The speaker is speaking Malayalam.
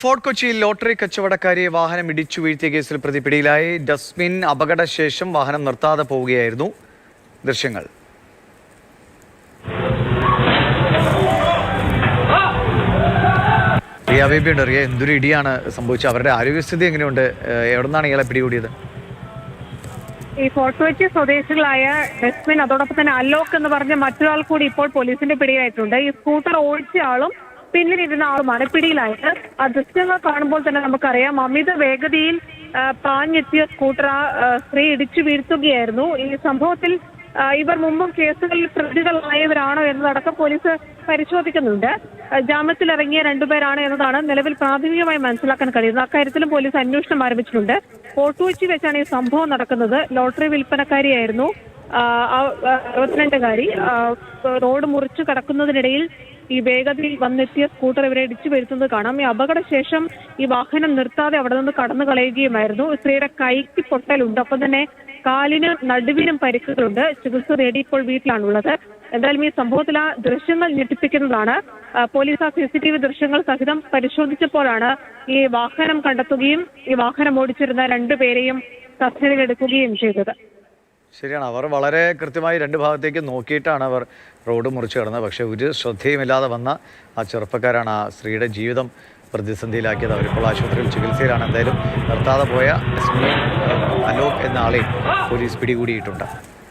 ഫോർട്ട് കൊച്ചിയിൽ ലോട്ടറി കച്ചവടക്കാരിയെ വാഹനം ഇടിച്ചു വീഴ്ത്തിയ കേസിൽ പ്രതി പിടിയിലായി. ഡസ്റ്റ്ബിൻ അപകടശേഷം വാഹനം നിർത്താതെ പോവുകയായിരുന്നു. ദൃശ്യങ്ങൾ. റിയ ബേബിയുണ്ട്. റിയ, എന്തൊരു ഇടിയാണ് സംഭവിച്ചത്? അവരുടെ ആരോഗ്യസ്ഥിതി എങ്ങനെയുണ്ട്? എവിടെ നിന്നാണ് ഇയാളെ പിടികൂടിയത്? ഈ ഫോർട്ട് കൊച്ചി സ്വദേശികളായ ഡസ്റ്റ്ബിൻ, അതോടൊപ്പം തന്നെ അലോക് എന്ന് പറഞ്ഞ മറ്റൊരാൾ കൂടി ഇപ്പോൾ പോലീസിന്റെ പിടിയിലായിട്ടുണ്ട്. ഈ സ്കൂട്ടർ ഓടിച്ച ആളും പിന്നിലിരുന്ന ആളുമാണ് പിടിയിലായത്. ആ ദൃശ്യങ്ങൾ കാണുമ്പോൾ തന്നെ നമുക്കറിയാം, അമിത വേഗതയിൽ പാഞ്ഞെത്തിയ സ്കൂട്ടർ സ്ത്രീ ഇടിച്ചു വീഴ്ത്തുകയായിരുന്നു. ഈ സംഭവത്തിൽ ഇവർ മുമ്പും കേസുകളിൽ പ്രതികളായവരാണോ എന്നതടക്കം പോലീസ് പരിശോധിക്കുന്നുണ്ട്. ജാമ്യത്തിലിറങ്ങിയ രണ്ടുപേരാണ് എന്നതാണ് നിലവിൽ പ്രാഥമികമായി മനസ്സിലാക്കാൻ കഴിയുന്നത്. അക്കാര്യത്തിലും പോലീസ് അന്വേഷണം ആരംഭിച്ചിട്ടുണ്ട്. ഫോർട്ട് കൊച്ചി വെച്ചാണ് ഈ സംഭവം നടക്കുന്നത്. ലോട്ടറി വിൽപ്പനക്കാരിയായിരുന്നു 62കാരി. റോഡ് മുറിച്ചു കടക്കുന്നതിനിടയിൽ ഈ വേഗതയിൽ വന്നെത്തിയ സ്കൂട്ടർ ഇവരെ ഇടിച്ചു വീഴ്ത്തുന്നത് കാണാം. ഈ അപകടശേഷം ഈ വാഹനം നിർത്താതെ അവിടെ നിന്ന് കടന്നു കളയുകയുമായിരുന്നു. സ്ത്രീയുടെ കൈക്ക് പൊട്ടലുണ്ട്, ഒപ്പം തന്നെ കാലിന് നടുവിനും പരിക്കുകളുണ്ട്. ചികിത്സ തേടി ഇപ്പോൾ വീട്ടിലാണുള്ളത്. എന്തായാലും ഈ സംഭവത്തിൽ ആ ദൃശ്യങ്ങൾ ഞെട്ടിപ്പിക്കുന്നതാണ്. പോലീസ് ആ CCTV ദൃശ്യങ്ങൾ സഹിതം പരിശോധിച്ചപ്പോഴാണ് ഈ വാഹനം കണ്ടെത്തുകയും ഈ വാഹനം ഓടിച്ചിരുന്ന രണ്ടുപേരെയും കസ്റ്റഡിയിലെടുക്കുകയും ചെയ്തത്. ശരിയാണ്, അവർ വളരെ കൃത്യമായി രണ്ട് ഭാഗത്തേക്ക് നോക്കിയിട്ടാണ് അവർ റോഡ് മുറിച്ച് കടന്നത്. പക്ഷേ ഒരു ശ്രദ്ധയുമില്ലാതെ വന്ന ആ ചെറുപ്പക്കാരാണ് ആ സ്ത്രീയുടെ ജീവിതം പ്രതിസന്ധിയിലാക്കിയത്. അവരിപ്പോൾ ആശുപത്രിയിൽ ചികിത്സയിലാണ്. എന്തായാലും നിർത്താതെ പോയ അലോക് എന്ന ആളെ പോലീസ് പിടികൂടിയിട്ടുണ്ട്.